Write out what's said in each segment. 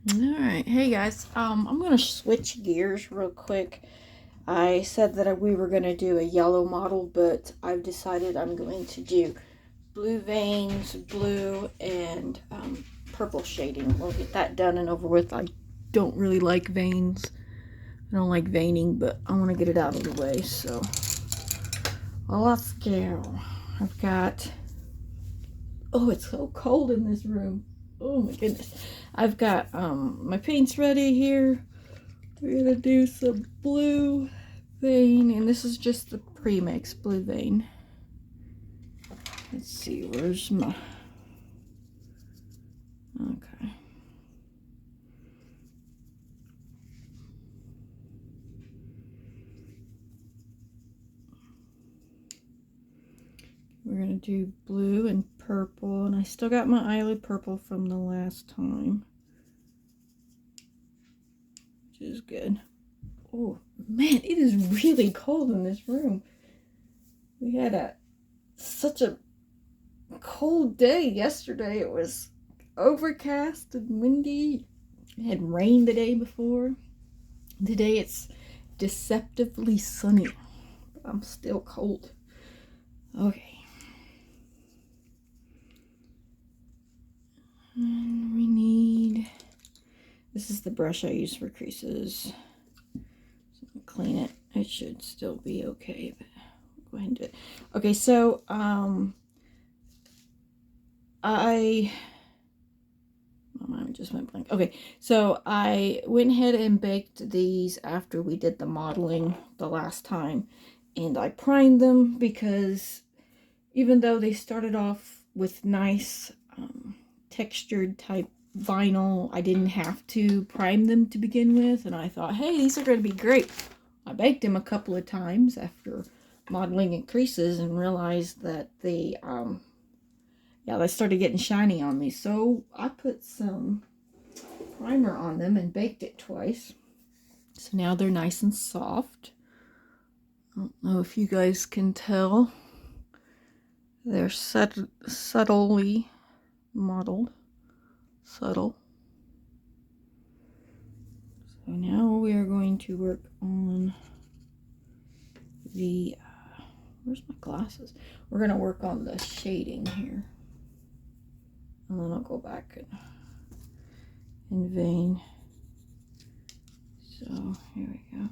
Alright, hey guys, I'm gonna switch gears real quick. I said that we were gonna do a yellow model, but I've decided I'm going to do blue veins, blue, and purple shading. We'll get that done and over with. I don't really like veins. I don't like veining, but I want to get it out of the way, so let's go. I've got... Oh, it's so cold in this room. Oh my goodness. I've got my paints ready here. We're gonna do some blue vein, and this is just the pre-mix blue vein. Let's see, where's my... Okay. We're gonna do blue and purple, and I still got my eyelid purple from the last time, which is good. Oh man, it is really cold in this room. We had such a cold day yesterday. It was overcast and windy. It had rained the day before. Today it's deceptively sunny. But I'm still cold. Okay. And we need... This is the brush I use for creases. So I'll clean it. It should still be okay, but go ahead and do it. Okay, so my mind just went blank. Okay, so I went ahead and baked these after we did the modeling the last time, and I primed them because even though they started off with nice textured type vinyl, I didn't have to prime them to begin with, and I thought, hey, these are going to be great. I baked them a couple of times after modeling in creases and realized that they started getting shiny on me. So I put some primer on them and baked it twice. So now they're nice and soft. I don't know if you guys can tell. They're subtly modeled. Subtle. So now we are going to work on the... where's my glasses? We're going to work on the shading here. And then I'll go back in vein. So here we go.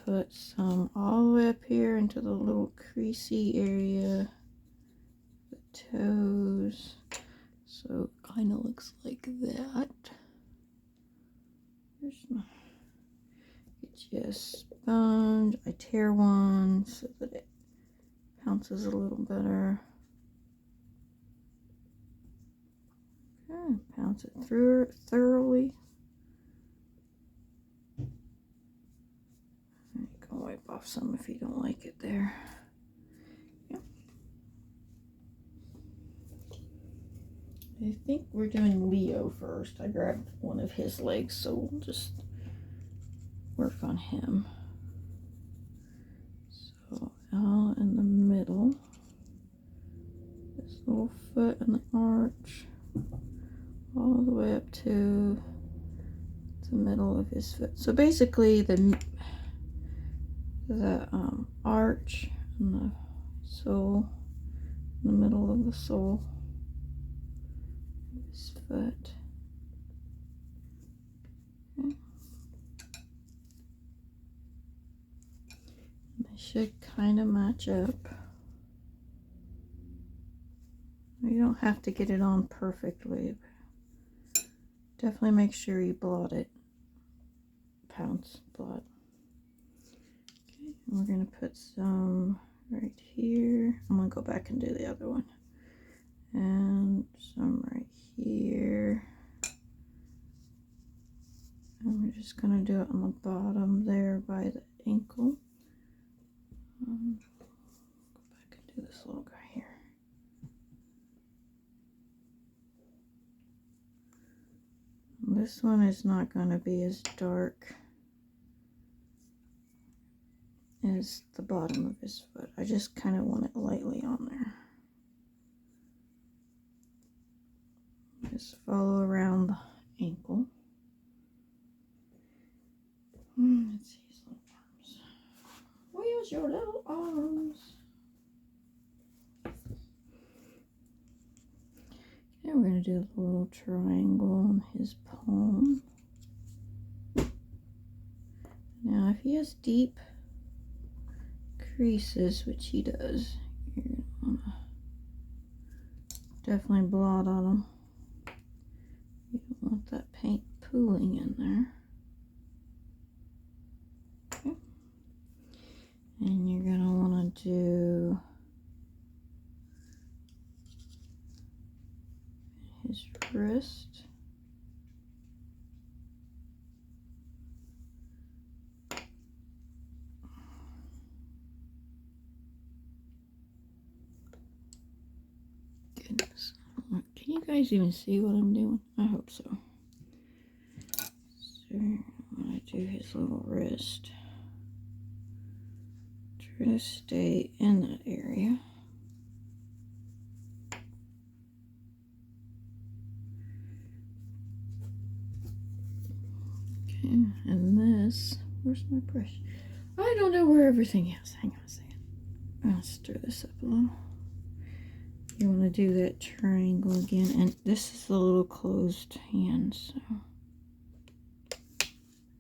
Put some all the way up here into the little creasy area, the toes, so it kind of looks like that. Here's my... Get you a sponge. I tear one so that it pounces a little better. Okay, pounce it through thoroughly. You can wipe off some if you don't like it there. Yep. I think we're doing Leo first. I grabbed one of his legs, so we'll just work on him. So out in the middle, this little foot and the arch, all the way up to the middle of his foot. So basically the arch and the sole, in the middle of the sole of his foot. Okay. They should kind of match up. You don't have to get it on perfectly. Definitely make sure you blot it. Pounce, blot. Okay, and we're going to put some right here. I'm going to go back and do the other one. And some right here. And we're just going to do it on the bottom there by the ankle. Go back and do this little guy here. This one is not going to be as dark as the bottom of his foot. I just kind of want it lightly on there. Just follow around the ankle. Let's see his little arms. Where's your little arms? Okay, we're going to do a little triangle on his palm. Now, if he has deep creases, which he does, you're going to want to definitely blot on them. You don't want that paint pooling in there. Okay. And you're going to want to do his wrist. Goodness. Can you guys even see what I'm doing? I hope so. So I'm going to do his little wrist. Try to stay in that area. Okay, and this, where's my brush? I don't know where everything is. Hang on a second. I'll stir this up a little. You want to do that triangle again, and this is a little closed hand, so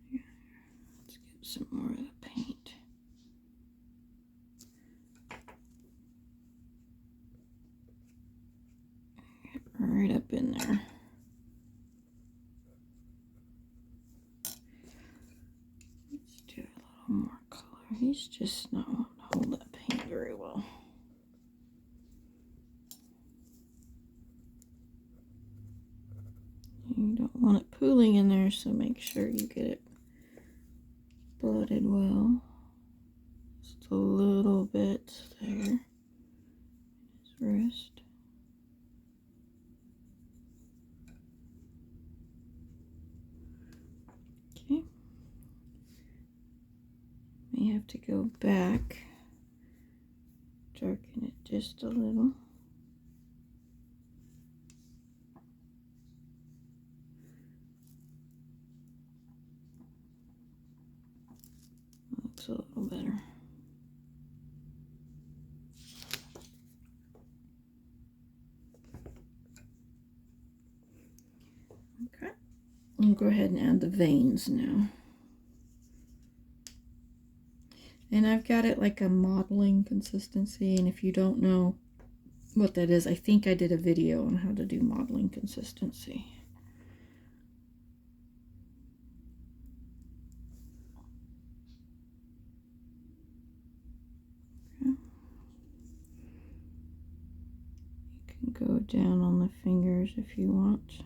yeah. Let's get some more of the paint. Get right up in there. Let's do a little more color. He's just not wanting to hold that paint very well. You don't want it pooling in there, so make sure you get it blotted well. Just a little bit there. His wrist. Okay. May have to go back, darken it just a little. Looks a little better. Okay, I'll go ahead and add the veins now. And I've got it like a modeling consistency, and if you don't know what that is, I think I did a video on how to do modeling consistency. Okay. You can go down on the fingers if you want.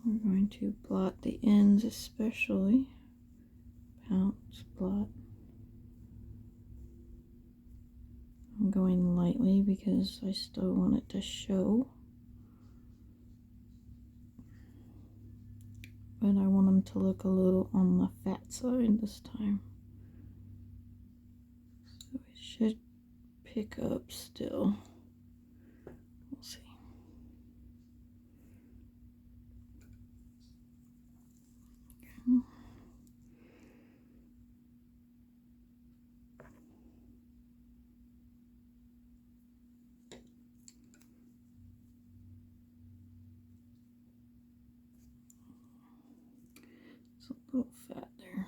We're going to blot the ends especially. Pounce, blot. I'm going lightly because I still want it to show. But I want them to look a little on the fat side this time. So it should pick up still. We'll see. Okay. It's a little fat there.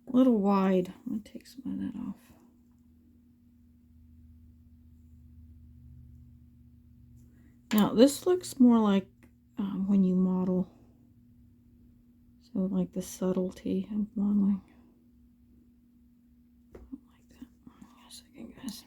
A little wide. I'm going to take some of that off. Now this looks more like when you model. So like the subtlety of modeling. I don't like that. Hang on a second, guys.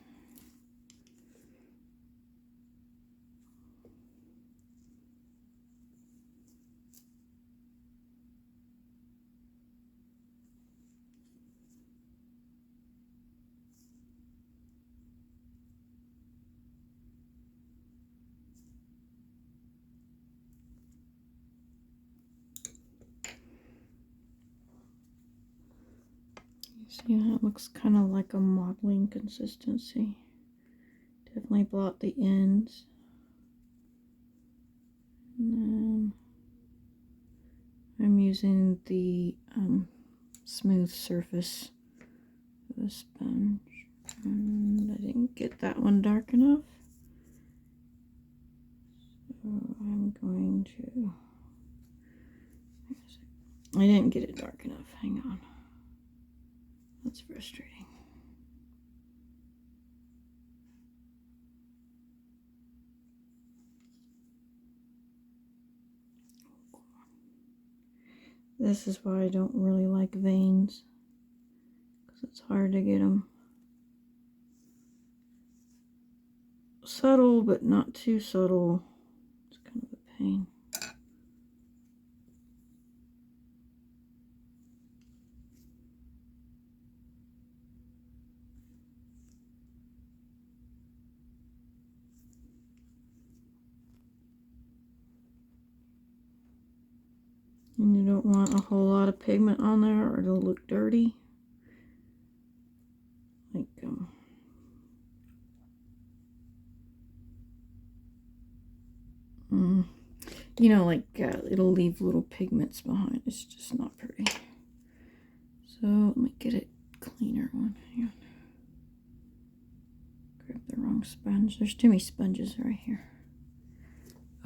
See how it looks kind of like a modeling consistency. Definitely blot the ends. And then I'm using the smooth surface of the sponge. And I didn't get that one dark enough. So I'm going to... I didn't get it dark enough. Hang on. That's frustrating. This is why I don't really like veins, because it's hard to get them subtle, but not too subtle. It's kind of a pain. And you don't want a whole lot of pigment on there or it'll look dirty. Like, you know, like it'll leave little pigments behind. It's just not pretty. So let me get a cleaner one. Hang on. Grab the wrong sponge. There's too many sponges right here.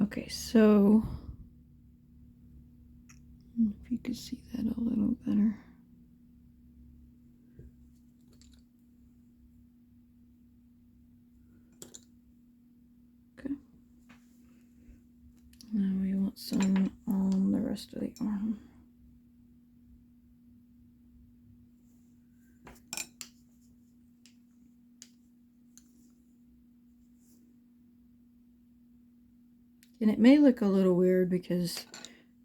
Okay, so if you could see that a little better. Okay. Now we want some on the rest of the arm. And it may look a little weird because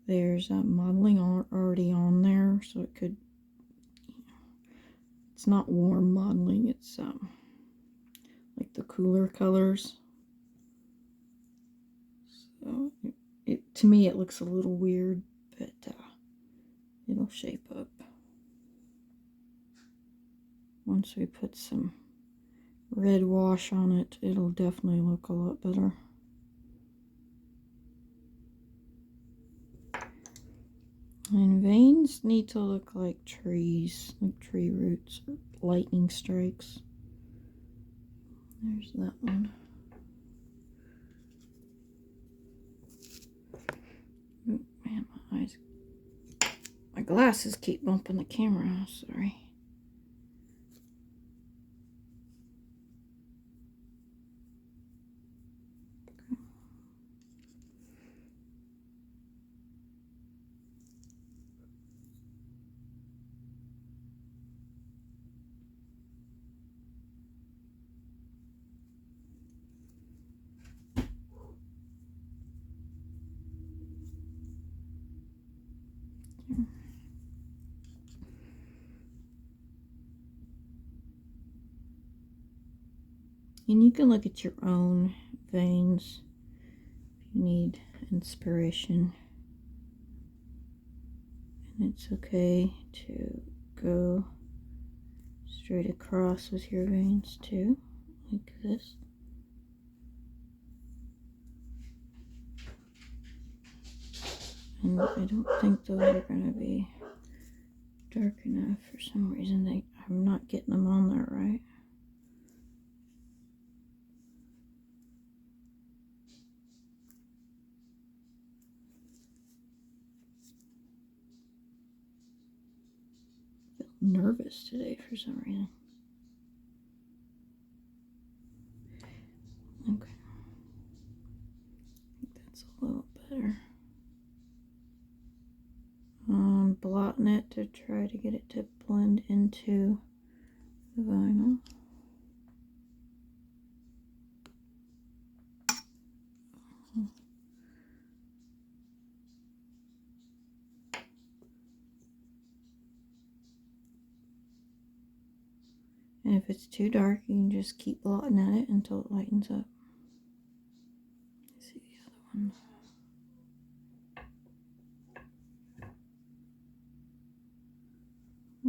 there's modeling already on there, so it could, it's not warm modeling, it's like the cooler colors. So to me it looks a little weird, but it'll shape up. Once we put some red wash on it, it'll definitely look a lot better. And veins need to look like trees, like tree roots or lightning strikes. There's that one. Oh, man, my eyes. My glasses keep bumping the camera. Sorry. And you can look at your own veins if you need inspiration. And it's okay to go straight across with your veins too, like this. And I don't think those are going to be dark enough for some reason. I'm not getting them on there right. I feel nervous today for some reason. Okay. I think that's a little better. Blotting it to try to get it to blend into the vinyl. And if it's too dark, you can just keep blotting at it until it lightens up. Let's see the other one.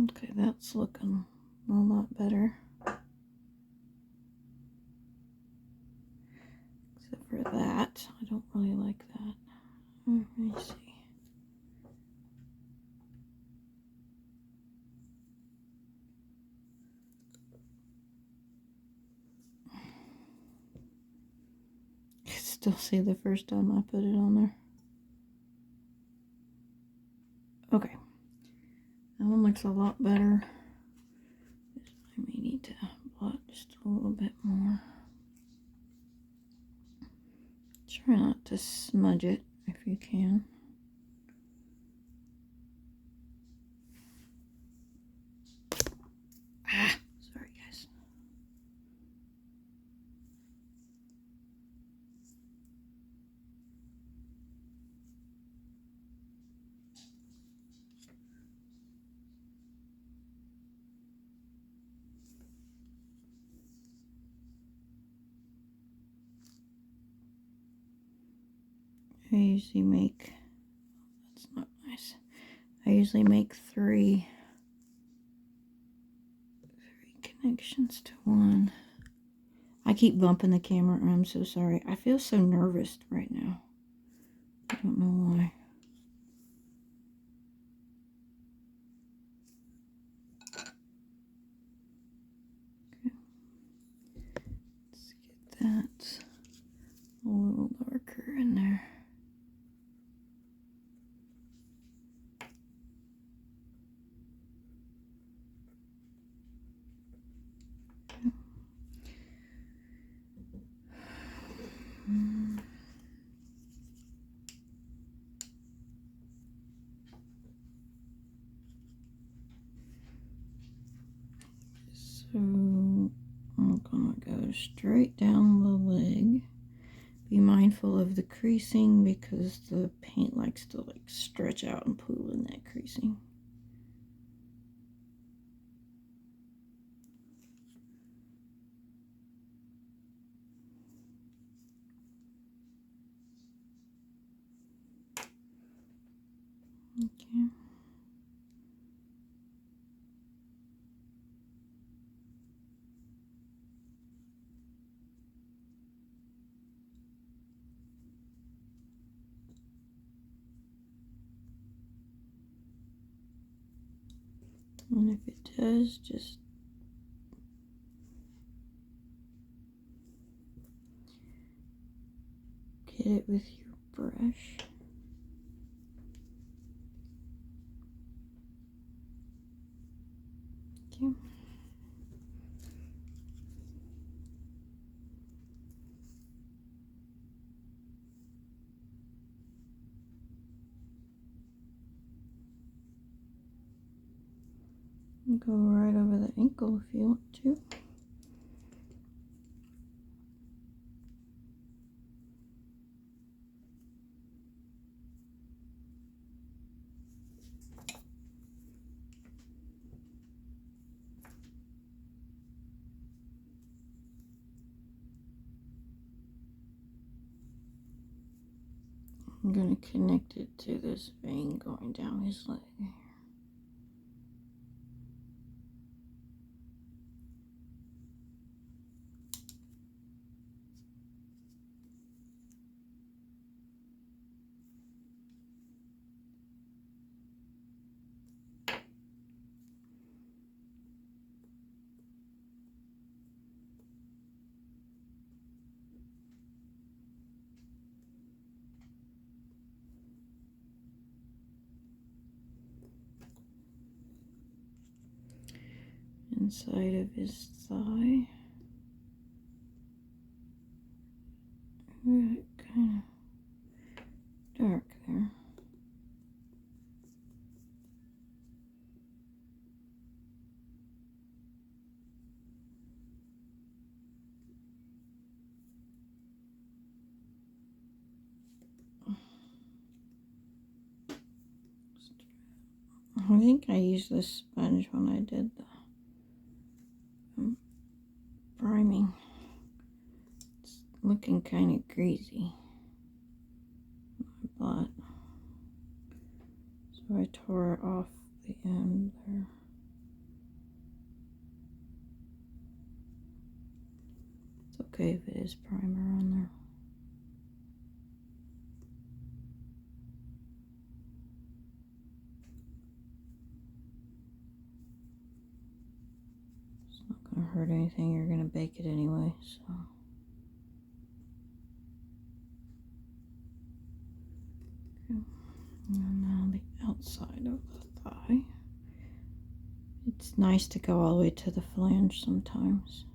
Okay, that's looking a lot better. Except for that. I don't really like that. Let me see. I can still see the first time I put it on there. Okay. That one looks a lot better. I may need to blot just a little bit more. Try not to smudge it if you can. Sorry guys. I usually make, that's not nice. I usually make three connections to one. I keep bumping the camera. I'm so sorry. I feel so nervous right now. I don't know why. Okay. Let's get that a little darker in there. So I'm gonna go straight down the leg. Be mindful of the creasing because the paint likes to like stretch out and pool in that creasing. Okay. And if it does, just get it with your brush. Okay. Go right over the ankle if you want to. I'm going to connect it to this vein going down his leg. Inside of his thigh. Kind of dark there. I think I used this sponge when I did the priming. It's looking kind of greasy. So I tore off the end there. It's okay if it is primer on there. It's not going to hurt anything. You're going to bake it anyway, so. Okay. And now the outside of the thigh. It's nice to go all the way to the flange sometimes.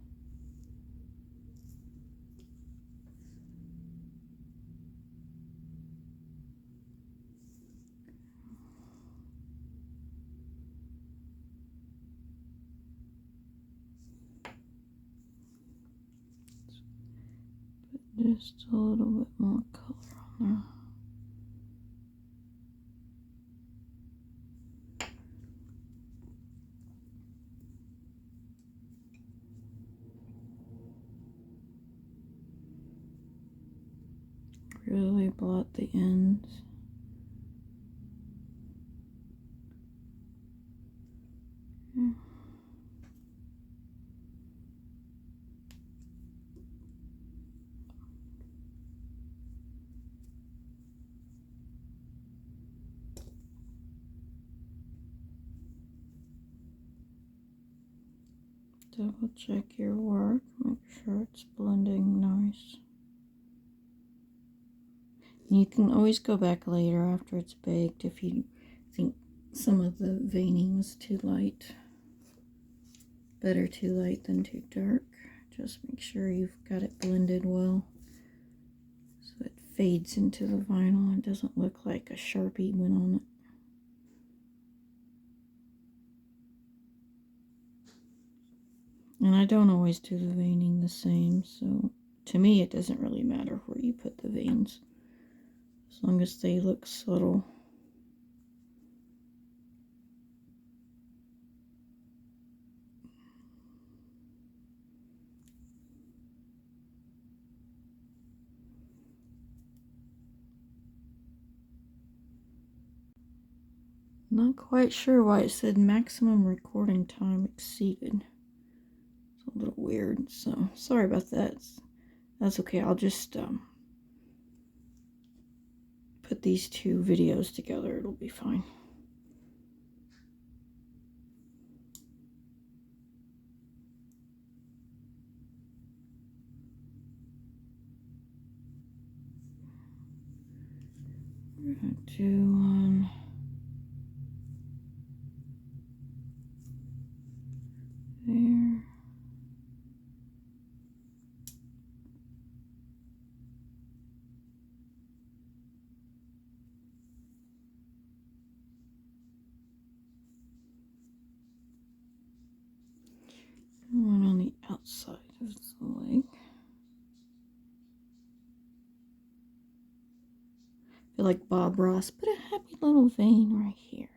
Put just a little bit more color on there. Really blot the ends. Yeah. Double check your work, make sure it's blending nice. And you can always go back later after it's baked if you think some of the veining was too light. Better too light than too dark. Just make sure you've got it blended well so it fades into the vinyl and doesn't look like a Sharpie went on it. And I don't always do the veining the same, so to me it doesn't really matter where you put the veins, as long as they look subtle. Not quite sure why it said maximum recording time exceeded. It's a little weird, so sorry about that. That's okay. I'll just put these two videos together. It'll be fine. We're gonna do one there. And one on the outside of the leg. I feel like Bob Ross, put a happy little vein right here.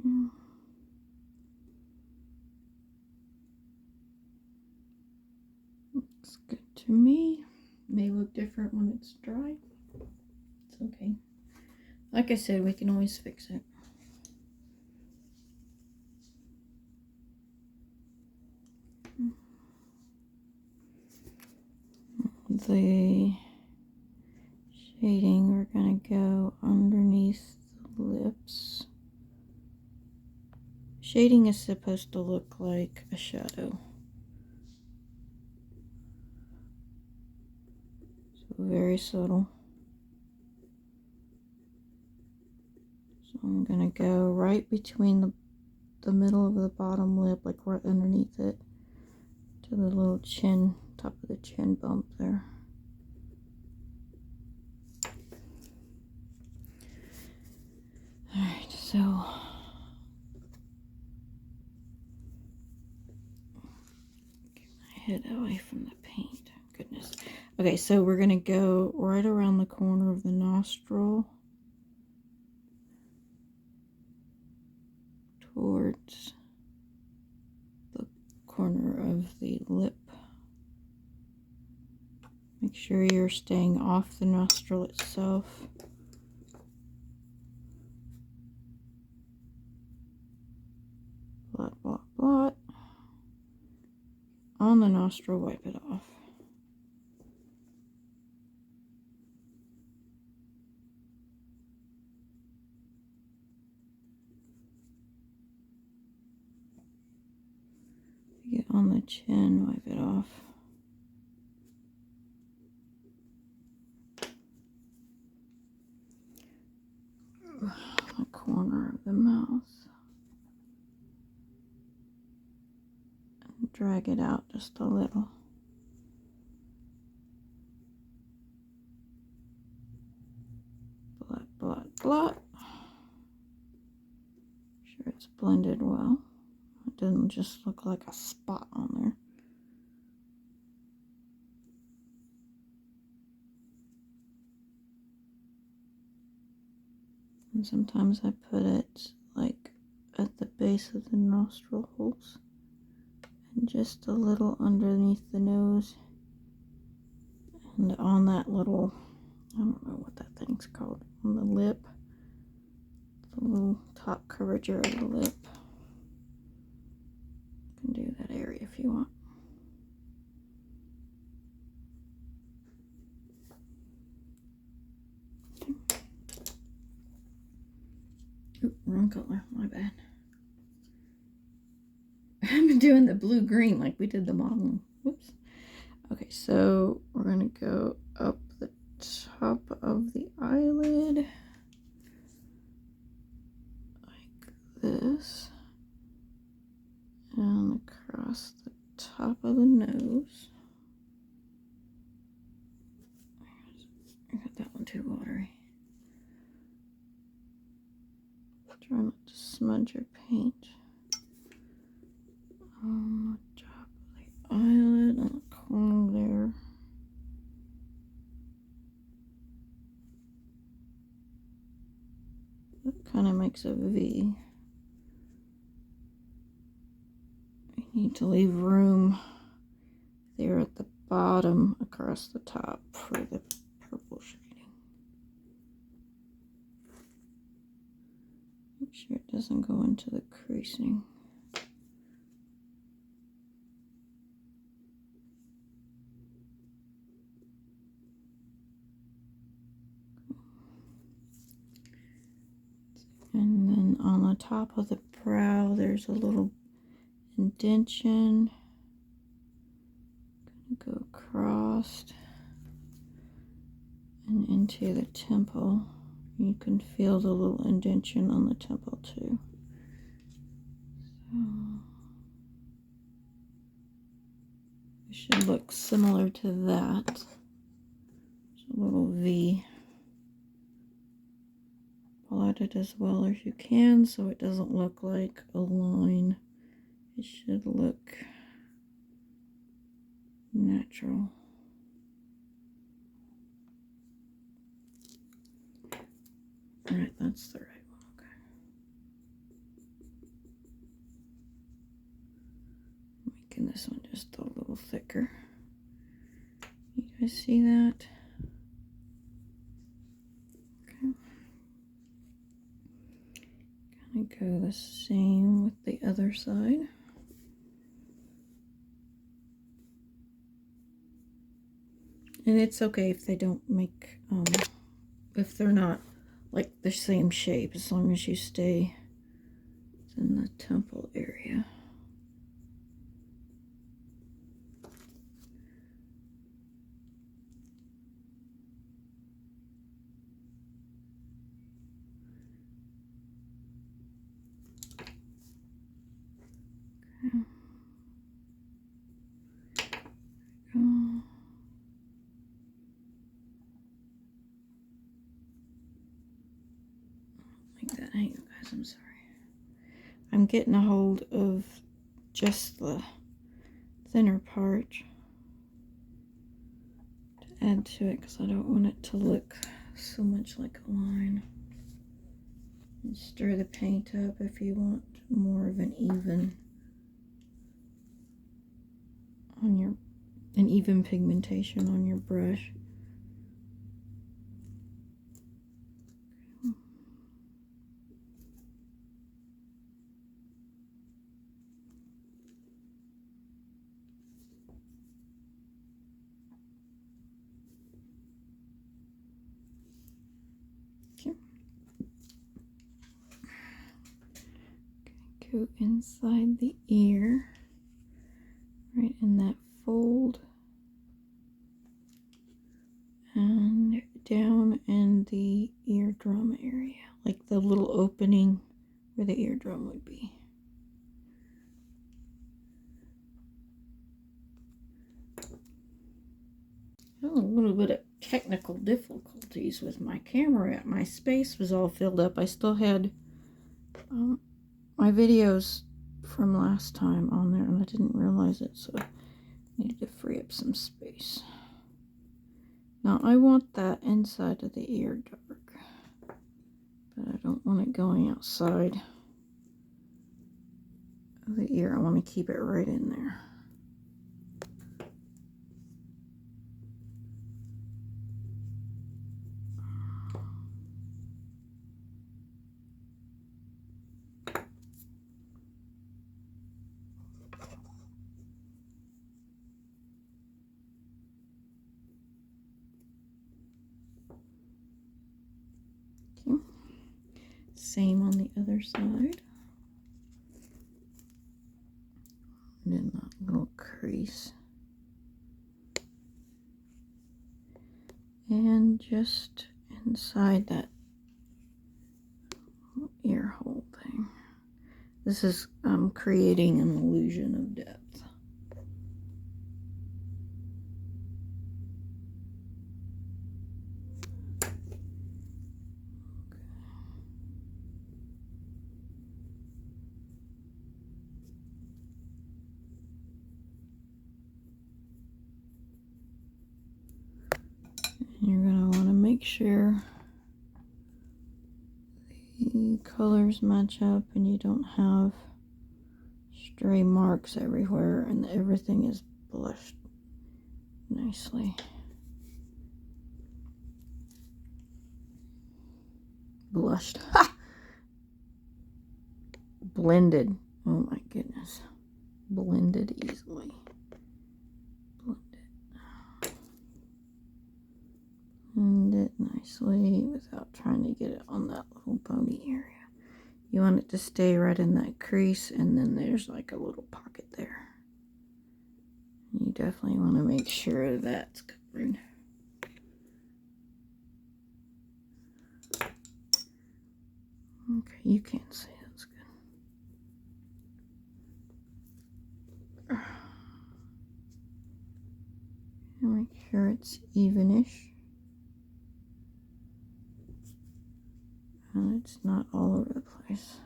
Yeah. Looks good to me. May look different when it's dry. It's okay. Like I said, we can always fix it. The shading, we're going to go underneath the lips. Shading is supposed to look like a shadow. So very subtle. So I'm going to go right between the middle of the bottom lip, like right underneath it, to the little chin, top of the chin bump there. Alright, so get my head away from the paint. Goodness. Okay, so we're going to go right around the corner of the nostril towards the corner of the lip. Make sure you're staying off the nostril itself. Blot, blot, blot. On the nostril, wipe it off. Get on the chin, wipe it off. The corner of the mouth. And drag it out just a little. Blot, blot, blot. Make sure it's blended well. It doesn't just look like a spot on there. And sometimes I put it like at the base of the nostril holes and just a little underneath the nose and on that little, I don't know what that thing's called, on the lip, the little top curvature of the lip. You can do that area if you want. Oop, wrong color, my bad. I've been doing the blue-green like we did the modeling. Whoops. Okay, so we're going to go up the top of the eyelid like this and across the top of the nose. I got that one too watery. Try not to smudge your paint. On the top of the eyelid, on the corner there. That kind of makes a V. You need to leave room there at the bottom across the top for the purple shading. Make sure it doesn't go into the creasing. And then on the top of the brow, there's a little indentation. Gonna go across and into the temple. You can feel the little indentation on the temple too. So it should look similar to that. It's a little V. Blot it as well as you can so it doesn't look like a line. It should look natural. Alright, that's the right one. Okay. Making this one just a little thicker. You guys see that? Go the same with the other side. And it's okay if they don't make, if they're not like the same shape, as long as you stay in the temple area. Like that. Hey, you guys, I'm sorry. I'm getting a hold of just the thinner part to add to it because I don't want it to look so much like a line. And stir the paint up if you want more of an even on your an even pigmentation on your brush. Go inside the ear, right in that fold, and down in the eardrum area, like the little opening where the eardrum would be. Oh, a little bit of technical difficulties with my camera. My space was all filled up. I still had my videos from last time on there, and I didn't realize it, so I needed to free up some space. Now I want that inside of the ear dark, but I don't want it going outside of the ear. I want to keep it right in there. Okay. Same on the other side. And then that little crease. And just inside that ear hole thing. This is creating an illusion of depth. You're going to want to make sure the colors match up and you don't have stray marks everywhere and everything is blushed nicely. Blushed. Ha! Blended. Oh my goodness. Blended easily. Blend it nicely without trying to get it on that little bony area. You want it to stay right in that crease, and then there's like a little pocket there. You definitely want to make sure that's covered. Okay, you can't see, that's good. And make sure it's evenish. And it's not all over the place.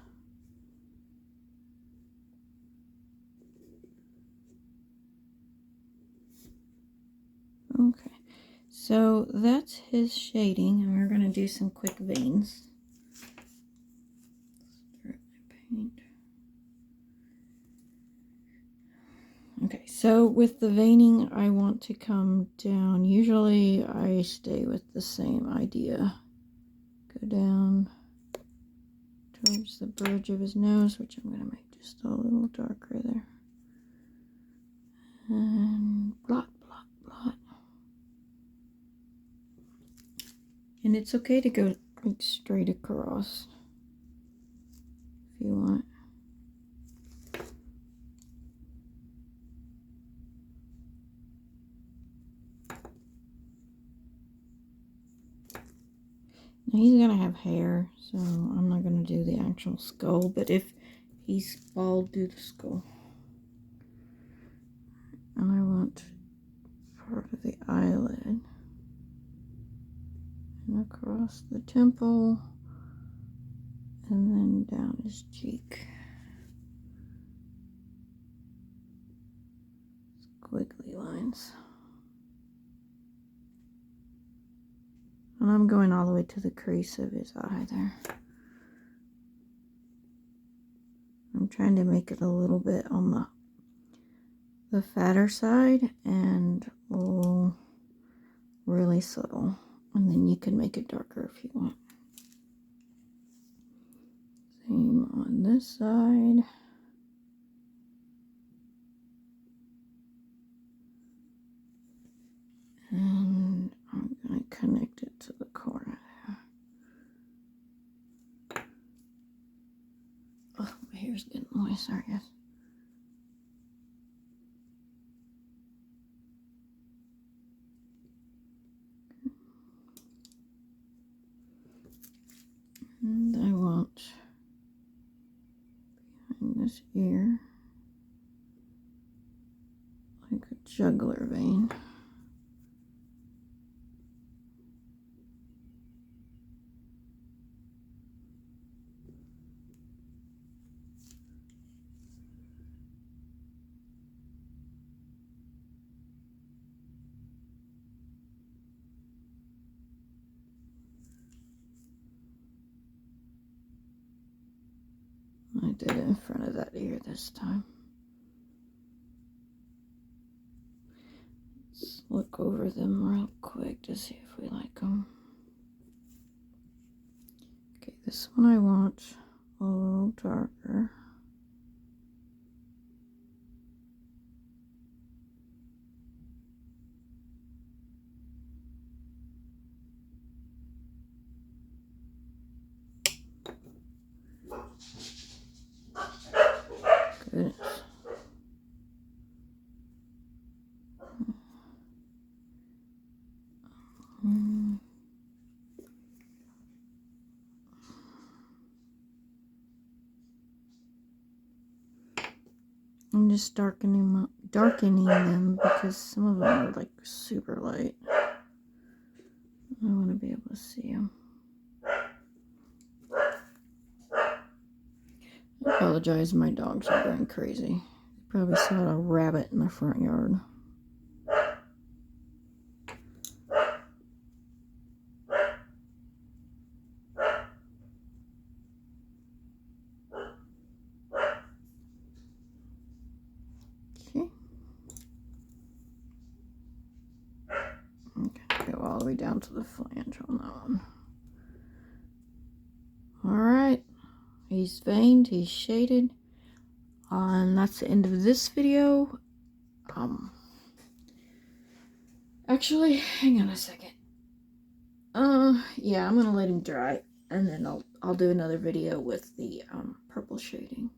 Okay, so that's his shading, and we're going to do some quick veins. Start my paint. Okay, so with the veining, I want to come down. Usually I stay with the same idea. Go down towards the bridge of his nose, which I'm going to make just a little darker there. And blot, blot, blot. And it's okay to go like straight across if you want. Now he's going to have hair, so I'm not going to do the actual skull, but if he's bald, do the skull. And I want part of the eyelid and across the temple and then down his cheek. Squiggly lines. And I'm going all the way to the crease of his eye there. I'm trying to make it a little bit on the the fatter side and really subtle. And then you can make it darker if you want. Same on this side. And I'm going to connect it to the corner there. Oh, my hair's getting moist. Sorry, guys. And I want behind this ear like a jugular vein. I did it in front of that ear this time. Let's look over them real quick to see if we like them. Okay, this one I want a little darker. Good. I'm just darkening them because some of them are like super light. I want to be able to see them. I apologize, my dogs are going crazy. You probably saw a rabbit in the front yard. Okay. Okay, go all the way down to the flange on that one. Alright, he's veined, he's shaded. And that's the end of this video. Actually, hang on a second. Yeah, I'm gonna let him dry, and then I'll do another video with the purple shading.